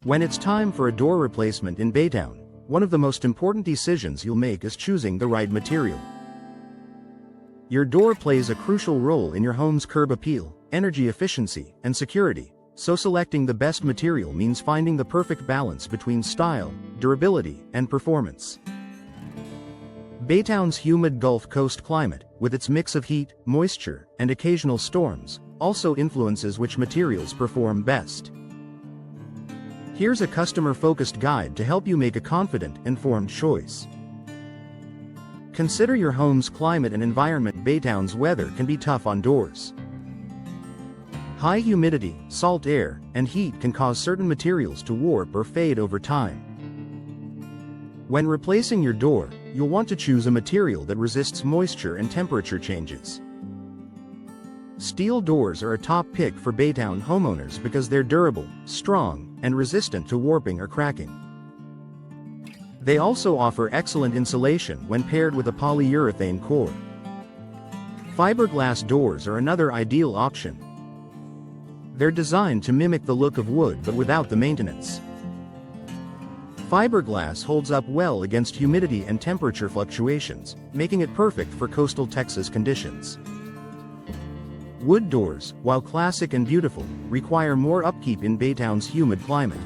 When it's time for a door replacement in Baytown, one of the most important decisions you'll make is choosing the right material. Your door plays a crucial role in your home's curb appeal, energy efficiency, and security, so selecting the best material means finding the perfect balance between style, durability, and performance. Baytown's humid Gulf Coast climate, with its mix of heat, moisture, and occasional storms, also influences which materials perform best. Here's a customer-focused guide to help you make a confident, informed choice. Consider your home's climate and environment. Baytown's weather can be tough on doors. High humidity, salt air, and heat can cause certain materials to warp or fade over time. When replacing your door, you'll want to choose a material that resists moisture and temperature changes. Steel doors are a top pick for Baytown homeowners because they're durable, strong, and resistant to warping or cracking. They also offer excellent insulation when paired with a polyurethane core. Fiberglass doors are another ideal option. They're designed to mimic the look of wood but without the maintenance. Fiberglass holds up well against humidity and temperature fluctuations, making it perfect for coastal Texas conditions. Wood doors, while classic and beautiful, require more upkeep in Baytown's humid climate.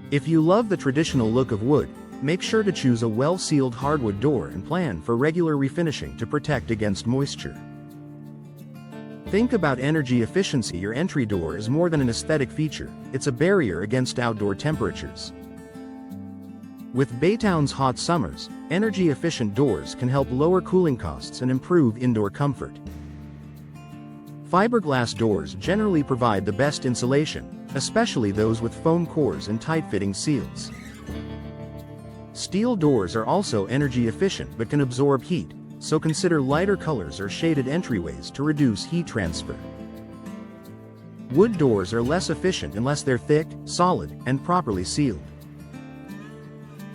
If you love the traditional look of wood, make sure to choose a well-sealed hardwood door and plan for regular refinishing to protect against moisture. Think about energy efficiency. Your entry door is more than an aesthetic feature, it's a barrier against outdoor temperatures. With Baytown's hot summers, energy-efficient doors can help lower cooling costs and improve indoor comfort. Fiberglass doors generally provide the best insulation, especially those with foam cores and tight-fitting seals. Steel doors are also energy efficient but can absorb heat, so consider lighter colors or shaded entryways to reduce heat transfer. Wood doors are less efficient unless they're thick, solid, and properly sealed.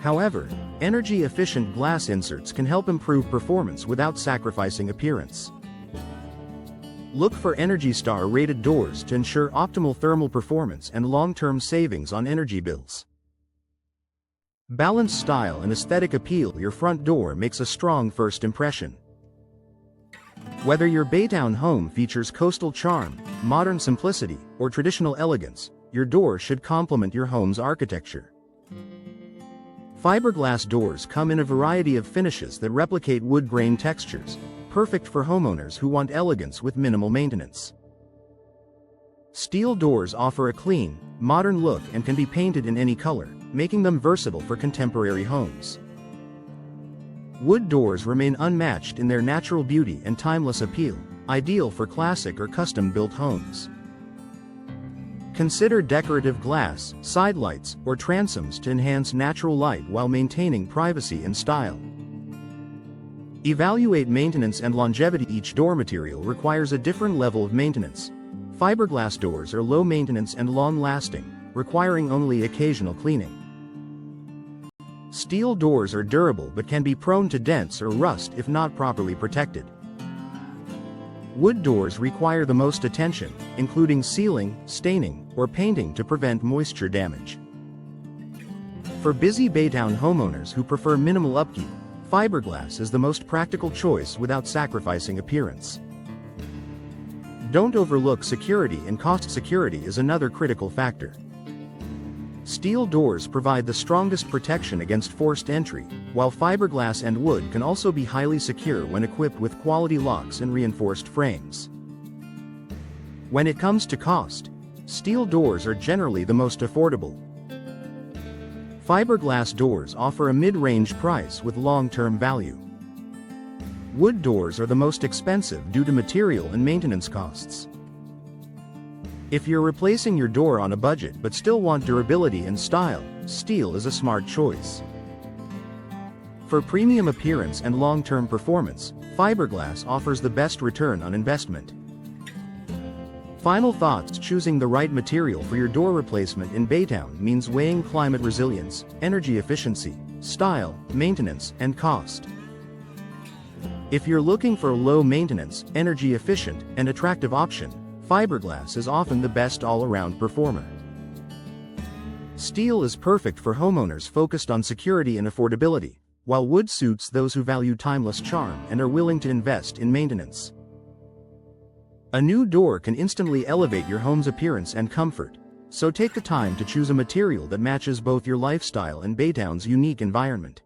However, energy-efficient glass inserts can help improve performance without sacrificing appearance. Look for Energy Star-rated doors to ensure optimal thermal performance and long-term savings on energy bills. Balanced style and aesthetic appeal. Your front door makes a strong first impression. Whether your Baytown home features coastal charm, modern simplicity, or traditional elegance, your door should complement your home's architecture. Fiberglass doors come in a variety of finishes that replicate wood grain textures, perfect for homeowners who want elegance with minimal maintenance. Steel doors offer a clean, modern look and can be painted in any color, making them versatile for contemporary homes. Wood doors remain unmatched in their natural beauty and timeless appeal, ideal for classic or custom-built homes. Consider decorative glass, side lights, or transoms to enhance natural light while maintaining privacy and style. Evaluate maintenance and longevity. Each door material requires a different level of maintenance. Fiberglass doors are low maintenance and long-lasting, requiring only occasional cleaning. Steel doors are durable but can be prone to dents or rust if not properly protected. Wood doors require the most attention, including sealing, staining, or painting to prevent moisture damage. For busy Baytown homeowners who prefer minimal upkeep, fiberglass is the most practical choice without sacrificing appearance. Don't overlook security and cost. Security is another critical factor. Steel doors provide the strongest protection against forced entry, while fiberglass and wood can also be highly secure when equipped with quality locks and reinforced frames. When it comes to cost, steel doors are generally the most affordable. Fiberglass doors offer a mid-range price with long-term value. Wood doors are the most expensive due to material and maintenance costs. If you're replacing your door on a budget but still want durability and style, steel is a smart choice. For premium appearance and long-term performance, fiberglass offers the best return on investment. Final thoughts. Choosing the right material for your door replacement in Baytown means weighing climate resilience, energy efficiency, style, maintenance, and cost. If you're looking for a low-maintenance, energy-efficient, and attractive option, fiberglass is often the best all-around performer. Steel is perfect for homeowners focused on security and affordability, while wood suits those who value timeless charm and are willing to invest in maintenance. A new door can instantly elevate your home's appearance and comfort, so take the time to choose a material that matches both your lifestyle and Baytown's unique environment.